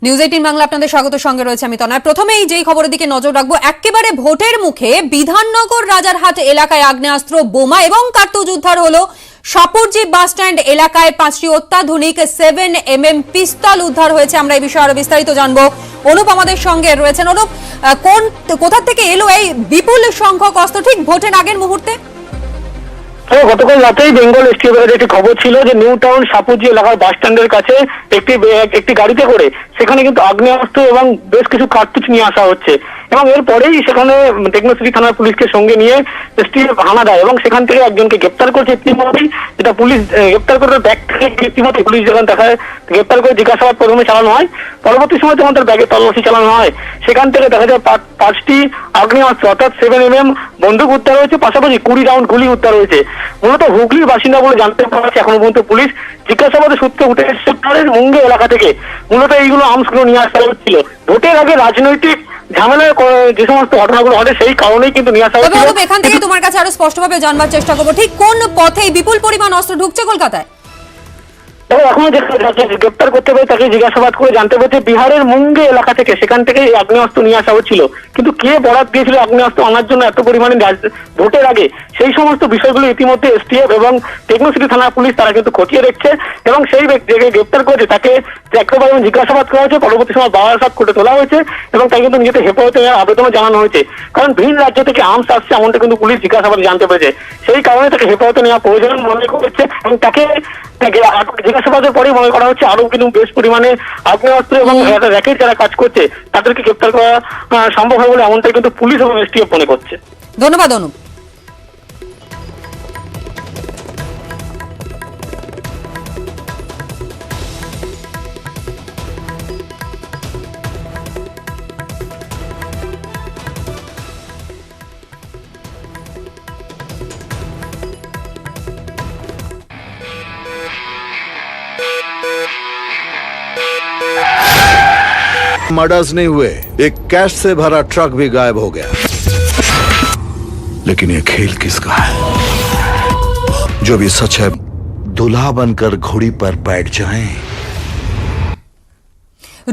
News 18 Bangla আপনাদের স্বাগত, সঙ্গে রয়েছে আমি তনয়। প্রথমেই যেই খবরের দিকে নজর রাখবো, একেবারে ভোটের মুখে বিধাননগর রাজারহাট এলাকায় আগ্নেয়াস্ত্র, বোমা এবং কার্তুজ উদ্ধার হলো। সাপুরজি বাস স্ট্যান্ড এলাকায় 5টি অত্যাধুনিক 7mm পিস্তল উদ্ধার হয়েছে। আমরা এই বিষয়ে আরো বিস্তারিত জানবো। অনুপ আমাদের সঙ্গে রয়েছেন। অনুপ, কোথা থেকে এলো এই বিপুল সংখ্যক অস্ত্র ঠিক ভোটের আগের মুহূর্তে? গতকাল রাতেই বেঙ্গল এসটিএফের একটি খবর ছিল যে নিউ টাউন সাপুরজি এলাকার বাস স্ট্যান্ডের কাছে একটি গাড়িতে করে সেখানে কিন্তু আগ্নেয়াস্ত্র এবং বেশ কিছু কার্তুজ নিয়ে আসা হচ্ছে, এবং এরপরেই সেখানে টেকনোসিটি থানার পুলিশকে সঙ্গে নিয়ে এসটিএফ হানা দেয় এবং সেখান থেকে একজনকে গ্রেপ্তার করছে ইতিমধ্যেই। যেটা পুলিশ গ্রেপ্তার করে ব্যাগ থেকে ইতিমধ্যে পুলিশ যখন দেখায় গ্রেপ্তার করে জিজ্ঞাসাবাদ প্রথমে চালানো হয়, পরবর্তী সময় যখন তার ব্যাগে তল্লাশি চালানো হয় সেখান থেকে দেখা যায় 5টি আগ্নেয়াস্ত্র অর্থাৎ 7mm বন্দুক উদ্ধার হয়েছে, পাশাপাশি 20 রাউন্ড গুলি উদ্ধার হয়েছে। মূলত হুগলির বাসিন্দা বলে জানতে পারছে এখনো পর্যন্ত পুলিশ। জিজ্ঞাসাবাদের সূত্রে উঠে এসেছে মুঙ্গে এলাকা থেকে মূলত এইগুলো আর্মসগুলো নিয়ে আসা হচ্ছিল। ভোটের আগে রাজনৈতিক ঝামেলায় যে সমস্ত ঘটনাগুলো ঘটে সেই কারণেই কিন্তু নিয়ে আসা হচ্ছিল। এখান থেকে তোমার কাছে আরো স্পষ্টভাবে জানবার চেষ্টা করবো, ঠিক কোন পথে বিপুল পরিমাণ অস্ত্র ঢুকছে কলকাতায়? এখনো গ্রেপ্তার করতে পেরে তাকে জিজ্ঞাসাবাদ করে জানতে পারছে বিহারের মুঙ্গে এলাকা থেকে, সেখান থেকে আগ্নেয়াস্ত্র নিয়ে আসা হচ্ছিল। কিন্তু কে বরাত দিয়েছিল আগ্নেয়াস্ত্র আনার জন্য এত পরিমাণে ভোটের আগে, সেই সমস্ত বিষয়গুলো ইতিমধ্যে এসটিএফ এবং টেকনোসিটি থানা পুলিশ তারা কিন্তু খতিয়ে দেখছে, এবং সেই ব্যক্তিকে গ্রেপ্তার করেছে তাকে একেবারে জিজ্ঞাসাবাদ করা হয়েছে। পরবর্তী সময় বারাসাত কোর্টে তোলা হয়েছে এবং তাকে কিন্তু নিজেদের হেফাজতে আবেদনও জানানো হয়েছে, কারণ ভিন রাজ্য থেকে আর্মস আসছে এমনটা কিন্তু পুলিশ জিজ্ঞাসাবাদে জানতে পেরেছে। সেই কারণে তাকে হেফাজতে নেওয়া প্রয়োজন মনে করছে এবং তাকে জিজ্ঞাসাবাদের পরেই মনে করা হচ্ছে আরো কিন্তু বেশ পরিমাণে আগ্নেয়াস্ত্র এবং র্যাকেট যারা কাজ করছে তাদেরকে গ্রেপ্তার করা সম্ভব হবে বলে এমনটাই কিন্তু পুলিশ এবং এসটিএফ মনে করছে। ধন্যবাদ অনুপ। मर्डर्स नहीं हुए, एक कैश से भरा ट्रक भी गायब हो गया। लेकिन ये खेल किसका है? जो भी सच है, दूल्हा बनकर घोड़ी पर बैठ जाएं।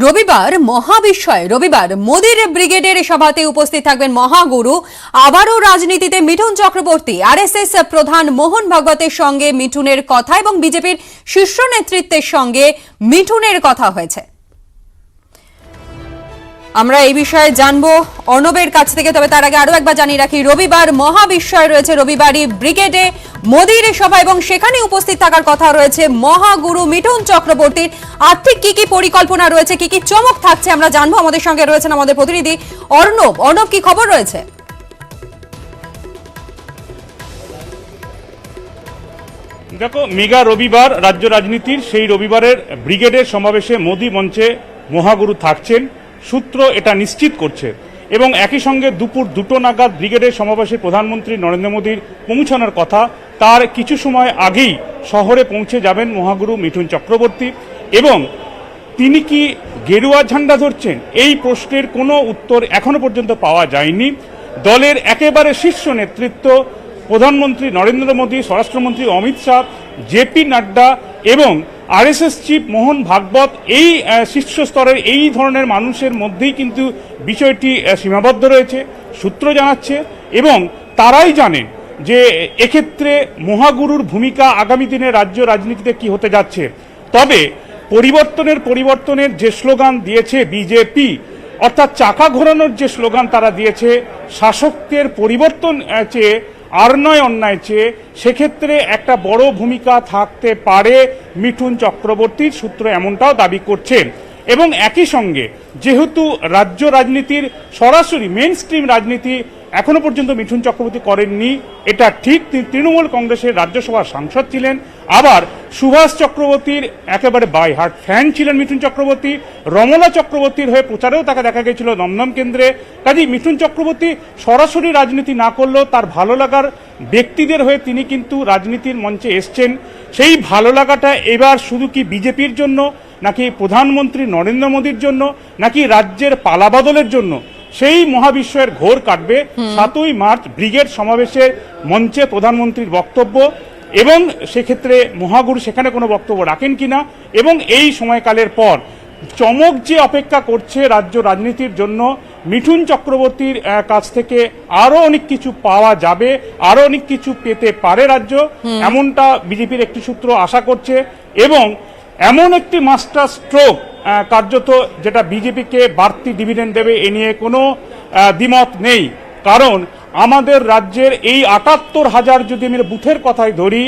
রবিবার মহাবিস্ময়, রবিবার মোদির ব্রিগেডের সভাতে উপস্থিত থাকবেন মহাগুরু। আবারও রাজনীতিতে মিঠুন চক্রবর্তী। আরএসএস প্রধান মোহন ভাগবতের সঙ্গে মিঠুনের কথা এবং বিজেপির শীর্ষ নেতৃত্বের সঙ্গে মিঠুনের কথা হয়েছে। আমরা এই বিষয়ে জানবো অর্ণবের কাছ থেকে, তবে তার আগে আরো একবার জানিয়ে রাখি রবিবার মহাবিস্ময় রয়েছে। রবিবারই ব্রিগেডে মোদির সভা এবং সেখানে উপস্থিত থাকার কথা রয়েছে মহাগুরু মিঠুন চক্রবর্তীর। আর্থিক কি কি পরিকল্পনা রয়েছে, কি কি চমক থাকছে আমরা জানবো। আমাদের সঙ্গে রয়েছেন আমাদের প্রতিনিধি অর্ণব। অর্ণব, কি খবর রয়েছে? দেখো, মেগা রবিবার রাজ্য রাজনীতির, সেই রবিবারের ব্রিগেডের সমাবেশে মোদি মঞ্চে মহাগুরু থাকছেন, সূত্র এটা নিশ্চিত করছে। এবং একই সঙ্গে দুপুর 2টো নাগাদ ব্রিগেডের সমাবেশে প্রধানমন্ত্রী নরেন্দ্র মোদীর পৌঁছানোর কথা, তার কিছু সময় আগেই শহরে পৌঁছে যাবেন মহাগুরু মিঠুন চক্রবর্তী। এবং তিনি কি গেরুয়া ঝান্ডা ধরছেন, এই প্রশ্নের কোনো উত্তর এখনো পর্যন্ত পাওয়া যায়নি। দলের একেবারে শীর্ষ নেতৃত্ব প্রধানমন্ত্রী নরেন্দ্র মোদী, স্বরাষ্ট্রমন্ত্রী অমিত শাহ, জেপি নাড্ডা এবং আরএসএস চিফ মোহন ভাগবত, এই শীর্ষ স্তরের এই ধরনের মানুষের মধ্যেই কিন্তু বিষয়টি সীমাবদ্ধ রয়েছে সূত্র জানাচ্ছে। এবং তারাই জানেন যে এক্ষেত্রে মহাগুরুর ভূমিকা আগামী দিনে রাজ্য রাজনীতিতে কি হতে যাচ্ছে। তবে পরিবর্তনের যে স্লোগান দিয়েছে বিজেপি, অর্থাৎ চাকা ঘোরানোর যে স্লোগান তারা দিয়েছে, শাসকদের পরিবর্তন চেয়ে আর নয় অন্যায় চেয়ে, সেক্ষেত্রে একটা বড় ভূমিকা থাকতে পারে মিঠুন চক্রবর্তীর, সূত্র এমনটাও দাবি করছেন। এবং একই সঙ্গে যেহেতু রাজ্য রাজনীতির সরাসরি মেইন স্ট্রিম রাজনীতি এখনো পর্যন্ত মিঠুন চক্রবর্তী করেননি, এটা ঠিক। তিনি তৃণমূল কংগ্রেসের রাজ্যসভার সাংসদ ছিলেন, আবার সুভাষ চক্রবর্তীর একেবারে বাই হার্ট ফ্যান ছিলেন মিঠুন চক্রবর্তী। রমলা চক্রবর্তীর হয়ে প্রচারেও তাকে দেখা গেছিল দমদম কেন্দ্রে। কাজেই মিঠুন চক্রবর্তী সরাসরি রাজনীতি না করলেও তার ভালো লাগার ব্যক্তিদের হয়ে তিনি কিন্তু রাজনীতির মঞ্চে এসছেন। সেই ভালো লাগাটা এবার শুধু কি বিজেপির জন্য, নাকি প্রধানমন্ত্রী নরেন্দ্র মোদীর জন্য, নাকি রাজ্যের পালাবদলের জন্য, সেই মহাবিস্ময়ের ঘোর কাটবে 7ই মার্চ ব্রিগেড সমাবেশের মঞ্চে প্রধানমন্ত্রীর বক্তব্য। এবং সেক্ষেত্রে মহাগুরু সেখানে কোনো বক্তব্য রাখেন কিনা, এবং এই সময়কালের পর চমক যে অপেক্ষা করছে রাজ্য রাজনীতির জন্য, মিঠুন চক্রবর্তীর কাছ থেকে আরো অনেক কিছু পাওয়া যাবে, আরো অনেক কিছু পেতে পারে রাজ্য, এমনটা বিজেপির একটি সূত্র আশা করছে। এবং এমন একটি মাস্টার স্ট্রোক কার্যত যেটা বিজেপিকে বাড়তি ডিভিডেন্ড দেবে, এ নিয়ে কোনো দ্বিমত নেই। কারণ আমাদের রাজ্যের এই ৭৮,০০০ যদি আমি বুথের কথাই ধরি,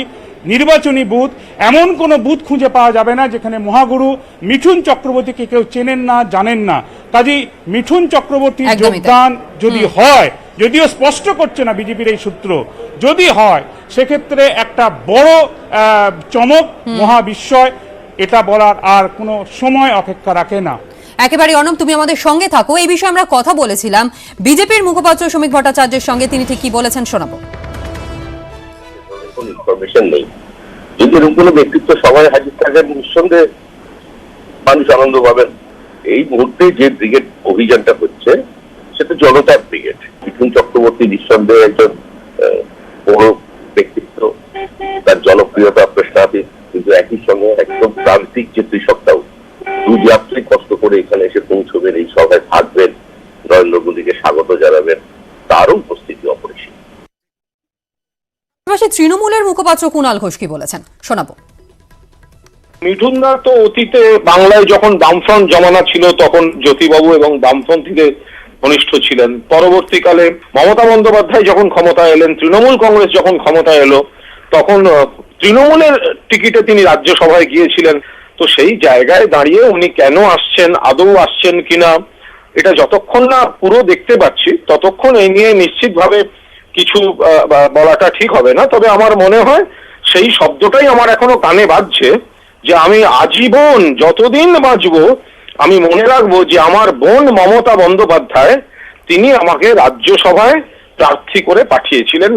নির্বাচনী বুথ, এমন কোনো বুথ খুঁজে পাওয়া যাবে না যেখানে মহাগুরু মিঠুন চক্রবর্তীকে কেউ চেনেন না, জানেন না। কাজেই মিঠুন চক্রবর্তীর যোগদান যদি হয়, যদিও স্পষ্ট করছে না বিজেপির এই সূত্র, যদি হয় সেক্ষেত্রে একটা বড় চমক, মহাবিস্ময়, এটা বলার আর কোনো সময় অপেক্ষা রাখে না। একেবারে অনম, তুমি আমাদের সঙ্গে থাকো। এই বিষয়ে আমরা কথা বলেছিলাম বিজেপির মুখপাত্র শ্রমিক ভট্টাচার্যের সঙ্গে, তিনি ঠিক কি বলেছেন শোনাবো। ইনফরমেশন নেই, যদি এরকম কোনো ব্যক্তিত্ব সবাই হাজির থাকেন নিঃসন্দেহে মানুষ আনন্দ পাবেন। এই মুহূর্তে যে ব্রিগেড অভিযানটা হচ্ছে সেটা জনতার ব্রিগেড। মিঠুন চক্রবর্তী নিঃসন্দেহে একজন বড় ব্যক্তিত্ব, তার জনপ্রিয়তা প্রশ্নাতীত, কিন্তু একই সঙ্গে একদম প্রান্তিক যে কৃষকরাও দুযাত্রী কষ্ট করে এখানে এসে পৌঁছবেন, এই সভায় থাকবেন, নরেন্দ্র মোদীকে স্বাগত জানাবেন, তারও উপস্থিতি অপরিসীম। তৃণমূলের মুখপাত্র কুণাল ঘোষ কি বলেছেন শোনাবো। মিঠুনদা তো অতীতে বাংলায় যখন বামফ্রন্ট জমানা ছিল তখন জ্যোতিবাবু এবং বামপন্থীদের ঘনিষ্ঠ ছিলেন। পরবর্তীকালে মমতা বন্দ্যোপাধ্যায় যখন ক্ষমতা এলেন, তৃণমূল কংগ্রেস যখন ক্ষমতা এলো, তখন তৃণমূলের টিকিটে তিনি রাজ্যসভায় গিয়েছিলেন। তো সেই জায়গায় দাঁড়িয়ে উনি কেন আসছেন, আদৌ আসছেন কিনা, এটা যতক্ষণ না পুরো দেখতে পাচ্ছি ততক্ষণ এই নিয়ে নিশ্চিতভাবে কিছু বলাটা ঠিক হবে না। তবে আমার মনে হয় সেই শব্দটাই আমার এখনো কানে বাজছে, যে আমি আজীবন যতদিন বাঁচবো আমি মনে রাখবো যে আমার বোন মমতা বন্দ্যোপাধ্যায় তিনি আমাকে রাজ্যসভায় প্রার্থী করে পাঠিয়েছিলেন,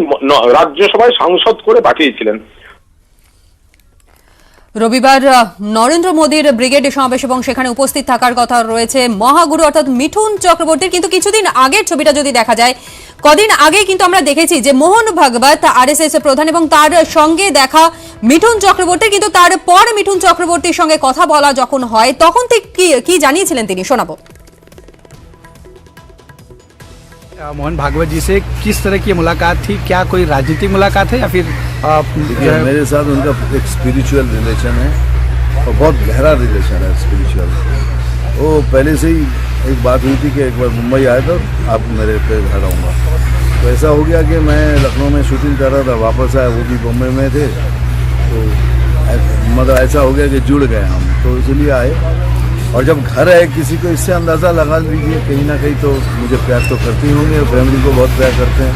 রাজ্যসভায় সাংসদ করে পাঠিয়েছিলেন। রবিবার নরেন্দ্র মোদীর ব্রিগেডে সমাবেশ এবং সেখানে উপস্থিত থাকার কথা রয়েছে মহাগুরু অর্থাৎ মিঠুন চক্রবর্তীর। কিন্তু কিছুদিন আগের ছবিটা যদি দেখা যায়, কদিন আগে কিন্তু আমরা দেখেছি যে মোহন ভাগবত আরএসএস প্রধান এবং তার সঙ্গে দেখা মিঠুন চক্রবর্তীর, কিন্তু তারপর মিঠুন চক্রবর্তীর সঙ্গে কথা বলা যখন হয় তখন ঠিক কি জানিয়েছিলেন তিনি শোনাবো। मोहन भागवत जी से किस तरह की मुलाकात थी? क्या कोई राजनीतिक मुलाकात है या फिर मेरे साथ उनका एक स्पिरिचुअल रिलेशन है और बहुत गहरा रिलेशन है स्पिरिचुअल। वो पहले से ही एक बात हुई थी कि एक बार मुंबई आया तो आप मेरे पे घर आऊँगा, तो ऐसा हो गया कि मैं लखनऊ में शूटिंग कर रहा था, वापस आया, वो भी बम्बई में थे, तो मतलब ऐसा हो गया कि जुड़ गए हम, तो इसलिए आए। और जब घर है किसी को, इससे अंदाज़ा लगा लीजिए कहीं ना कहीं तो मुझे प्यार तो करते ही होंगे, फैमिली को बहुत प्यार करते हैं।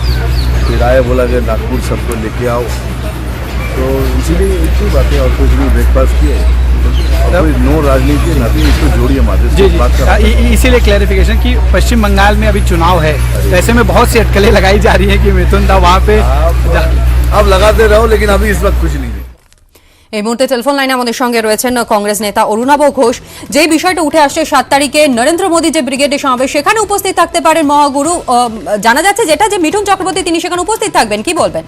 फिर आए, बोला कि नागपुर सबको लेके आओ, तो इसीलिए एक ही बात है और कुछ नहीं। ब्रेकफास्ट किए, कोई नो राजनीति नथिंग, इसको जोड़िए माते जी इसीलिए क्लैरिफिकेशन कि पश्चिम बंगाल में अभी चुनाव है, तो ऐसे में बहुत सी अटकलें लगाई जा रही है कि मिथुन था वहाँ पे, आप लगाते रहो, लेकिन अभी इस वक्त कुछ नहीं। এই মুহূর্তে টেলিফোন লাইনে আমাদের সঙ্গে রয়েছেন কংগ্রেস নেতা অরুণাভ ঘোষ। যেই বিষয়টা উঠে আসছে 7 তারিখে নরেন্দ্র মোদী যে ব্রিগেডে সমাবেশ, সেখানে উপস্থিত থাকতে পারেন মহাগুরু, জানা যাচ্ছে যেটা যে মিঠুন চক্রবর্তী তিনি সেখানে উপস্থিত থাকবেন, কি বলবেন?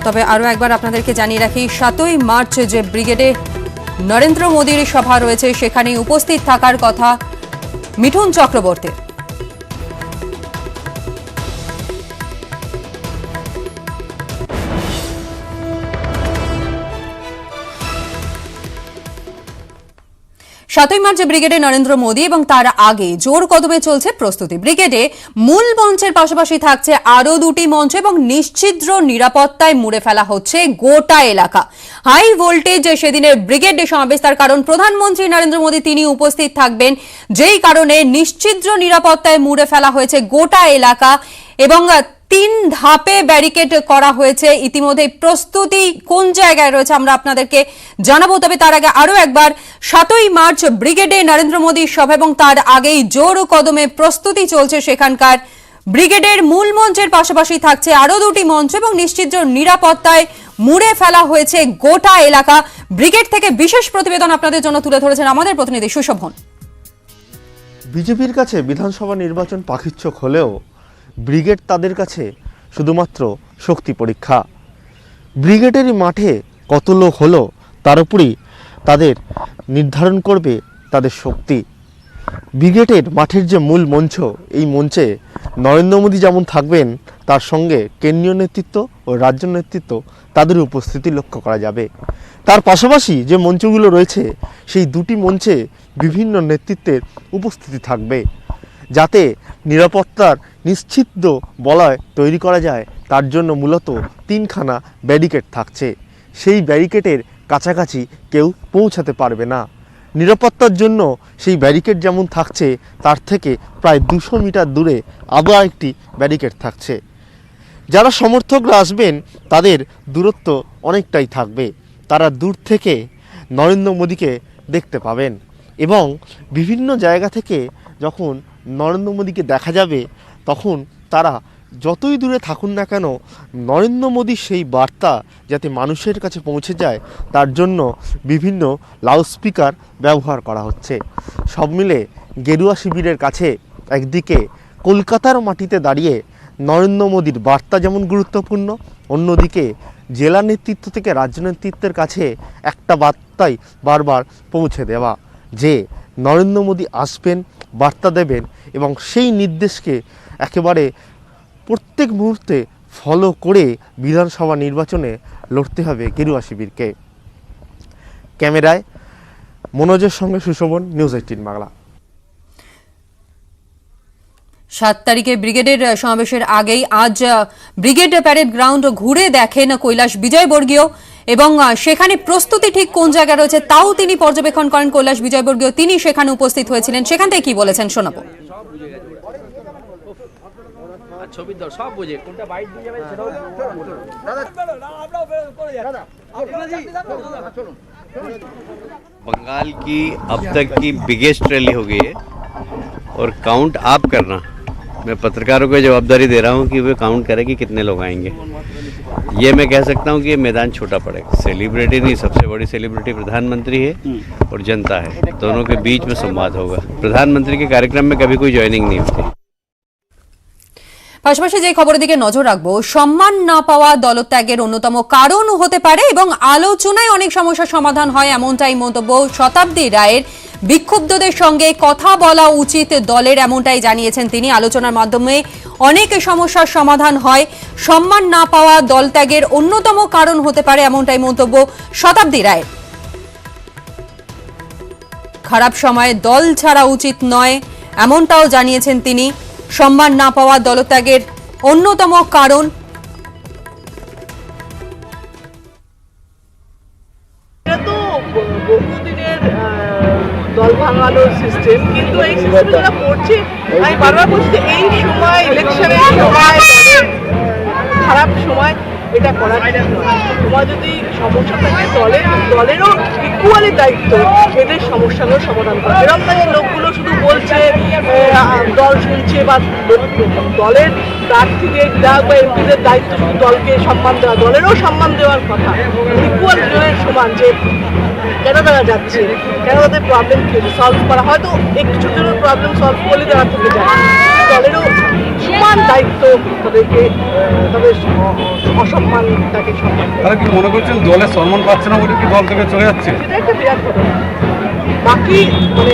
তবে আরো একবার আপনাদেরকে জানিয়ে রাখি, 7ই মার্চ যে ব্রিগেডে নরেন্দ্র মোদীর সভা রয়েছে সেখানে উপস্থিত থাকার কথা মিঠুন চক্রবর্তীর। সাতই মার্চ ব্রিগেডে নরেন্দ্র মোদী এবং তার আগে জোর কদমে চলছে প্রস্তুতি। ব্রিগেডে মূল মঞ্চের পাশাপাশি থাকছে আরো 2টি মঞ্চ এবং নিশ্চিদ্র নিরাপত্তায় মুড়ে ফেলা হচ্ছে গোটা এলাকা। হাই ভোল্টেজ সেদিনের ব্রিগেড সমাবেশ, তার কারণ প্রধানমন্ত্রী নরেন্দ্র মোদী তিনি উপস্থিত থাকবেন, যেই কারণে নিশ্চিদ্র নিরাপত্তায় মুড়ে ফেলা হয়েছে গোটা এলাকা এবং 3 ধাপে ব্যারিকেড করা হয়েছে। ইতিমধ্যে প্রস্তুতি কোন জায়গায় রয়েছে আমরা আপনাদেরকে জানাবো। তবে তার আগে আরো একবার 7ই মার্চ ব্রিগেডে নরেন্দ্র মোদীর সভা এবং তার আগেই জোর কদমে প্রস্তুতি চলছে সেখানকার। ব্রিগেডের মূল মঞ্চের পাশাপাশি থাকছে আরো 2টি মঞ্চ এবং নিশ্চিত নিরাপত্তায় মুড়ে ফেলা হয়েছে গোটা এলাকা। ব্রিগেড থেকে বিশেষ প্রতিবেদন আপনাদের জন্য তুলে ধরেছেন আমাদের প্রতিনিধি সুশোভন। বিজেপির কাছে বিধানসভা নির্বাচন পাখিচ্ছক হলেও ব্রিগেড তাদের কাছে শুধুমাত্র শক্তি পরীক্ষা। ব্রিগেডেরই মাঠে কত লোক হলো তার উপরই তাদের নির্ধারণ করবে তাদের শক্তি। ব্রিগেডের মাঠের যে মূল মঞ্চ, এই মঞ্চে নরেন্দ্র মোদী যেমন থাকবেন, তার সঙ্গে কেন্দ্রীয় নেতৃত্ব ও রাজ্য নেতৃত্ব তাদের উপস্থিতি লক্ষ্য করা যাবে। তার পাশাপাশি যে মঞ্চগুলো রয়েছে, সেই দুটি মঞ্চে বিভিন্ন নেতৃত্বের উপস্থিতি থাকবে, যাতে নিরাপত্তার নিশ্চিত বলয় তৈরি করা যায়। তার জন্য মূলত 3খানা ব্যারিকেড থাকছে। সেই ব্যারিকেডের কাছাকাছি কেউ পৌঁছাতে পারবে না। নিরাপত্তার জন্য সেই ব্যারিকেড যেমন থাকছে, তার থেকে প্রায় 200 মিটার দূরে আবার একটি ব্যারিকেড থাকছে। যারা সমর্থকরা আসবেন তাদের দূরত্ব অনেকটাই থাকবে। তারা দূর থেকে নরেন্দ্র মোদীকে দেখতে পাবেন এবং বিভিন্ন জায়গা থেকে যখন নরেন্দ্র মোদীকে দেখা যাবে, তখন তারা যতই দূরে থাকুন না কেন, নরেন্দ্র মোদীর সেই বার্তা যাতে মানুষের কাছে পৌঁছে যায়, তার জন্য বিভিন্ন লাউডস্পিকার ব্যবহার করা হচ্ছে। সব মিলে গেরুয়া শিবিরের কাছে একদিকে কলকাতার মাটিতে দাঁড়িয়ে নরেন্দ্র মোদীর বার্তা যেমন গুরুত্বপূর্ণ, অন্যদিকে জেলা নেতৃত্ব থেকে রাজ্য নেতৃত্বের কাছে একটা বার্তাই বারবার পৌঁছে দেওয়া, যে নরেন্দ্র মোদী আসবেন, বার্তা দেবেন এবং সেই নির্দেশকে একেবারে প্রত্যেক মুহূর্তে ফলো করে বিধানসভা নির্বাচনে লড়তে হবে গেরুয়া শিবিরকে। ক্যামেরায় মনোজের সঙ্গে সুশোভন, নিউজ 18 বাংলা। 7 তারিখে ব্রিগেডের সমাবেশের আগেই আজ ব্রিগেড প্যারেড গ্রাউন্ড ঘুরে দেখেন কৈলাস বিজয়বর্গীয় এবং সেখানে প্রস্তুতি ঠিক কোন জায়গায় রয়েছে তাও তিনি পর্যবেক্ষণ করেন। কৈলাস বিজয়বর্গীয় তিনি সেখানে উপস্থিত হয়েছিলেন, সেখান থেকে কি বলেছেন শোনাবো। बंगाल की अब तक की बिगेस्ट रैली हो गई है और काउंट आप करना, मैं पत्रकारों को जवाबदारी दे रहा हूं कि वे काउंट करें कि कितने लोग आएंगे। ये मैं कह सकता हूं कि ये मैदान छोटा पड़ेगा। सेलिब्रिटी नहीं, सबसे बड़ी सेलिब्रिटी प्रधानमंत्री है और जनता है, दोनों के बीच में संवाद होगा। प्रधानमंत्री के कार्यक्रम में कभी कोई ज्वाइनिंग नहीं होती। পাশাপাশি যে খবরের দিকে নজর রাখবো, সম্মান না পাওয়া দলত্যাগের অন্যতম কারণ হতে পারে এবং আলোচনায় অনেক সমস্যার সমাধান হয়, এমনটাই মন্তব্য শতাব্দী রায়ের। বিক্ষুব্ধদের সঙ্গে কথা বলা উচিত দলের, এমনটাই জানিয়েছেন তিনি। আলোচনার মাধ্যমে অনেক সমস্যার সমাধান হয়, সম্মান না পাওয়া দলত্যাগের অন্যতম কারণ হতে পারে, এমনটাই মন্তব্য শতাব্দী রায়ের। খারাপ সময়ে দল ছাড়া উচিত নয়, এমনটাও জানিয়েছেন তিনি। সম্মান না পাওয়া দলত্যাগের অন্যতম কারণ। এটা তো বহুদিনের দল ভাঙানোর সিস্টেম, কিন্তু এই সিস্টেমে যারা পড়ছে, আমি বারবার বলছি এই সময় ইলেকশনের সময় খারাপ সময় এটা করার সময় যদি সমস্যা থাকে দলেরও ইকুয়ালি দায়িত্ব এদের সমস্যাগুলো সমাধান করা। এরকম তাই লোকগুলো শুধু বলছে দল শুনছে, বা দলের প্রার্থীদের বিধায়ক বা এমপিদের দায়িত্ব শুধু দলকে সম্মান দেওয়া, দলেরও সম্মান দেওয়ার কথা। ইকুয়াল জনের সমান, যে কেন তারা যাচ্ছে, কেন তাদের প্রবলেম কি সলভ করা, হয়তো একটু ছোট ছোট প্রবলেম সলভ করলে তারা থেকে যায়, দলেরও সমান দায়িত্ব তাদেরকে, তাদের অসম্মান তাকে সম্মান। তারা কি মনে করছেন দলের সম্মান পাচ্ছে না বলে কি দল থেকে চলে যাচ্ছে? সেটা একটা বিরাট ঘটনা। বাকি মানে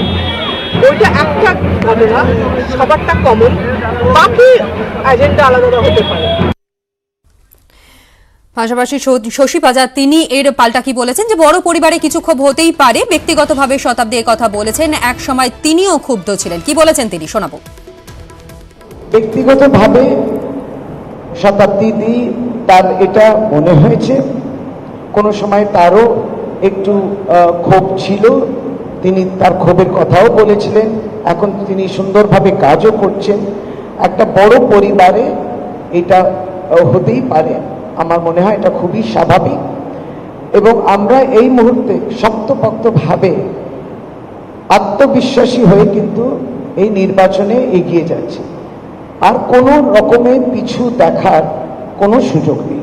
ওইটা একটা ঘটনা, সবারটা কমন, বাকি এজেন্ডা আলাদা হতে পারে। পাশাপাশি শশী পাজা তিনি এর পাল্টা কি বলেছেন, যে বড় পরিবারে কিছু ক্ষোভ হতেই পারে। ব্যক্তিগতভাবে শতাব্দী কথা বলেছেন, এক সময় তিনিও ক্ষুব্ধ ছিলেন। কি বলেছেন তিনি শোনাবো। ব্যক্তিগতভাবে শতাব্দী তার এটা মনে হয়েছে, কোনো সময় তারও একটু ক্ষোভ ছিল, তিনি তার ক্ষোভের কথাও বলেছিলেন। এখন তিনি সুন্দরভাবে কাজও করছেন। একটা বড় পরিবারে এটা হতেই পারে, আমার মনে হয় এটা খুবই স্বাভাবিক। এবং আমরা এই মুহূর্তে শক্তপোক্তভাবে আত্মবিশ্বাসী হয়ে কিন্তু এই নির্বাচনে এগিয়ে যাচ্ছি। আর কোনো রকমের পিছু দেখার কোনো সুযোগ নেই।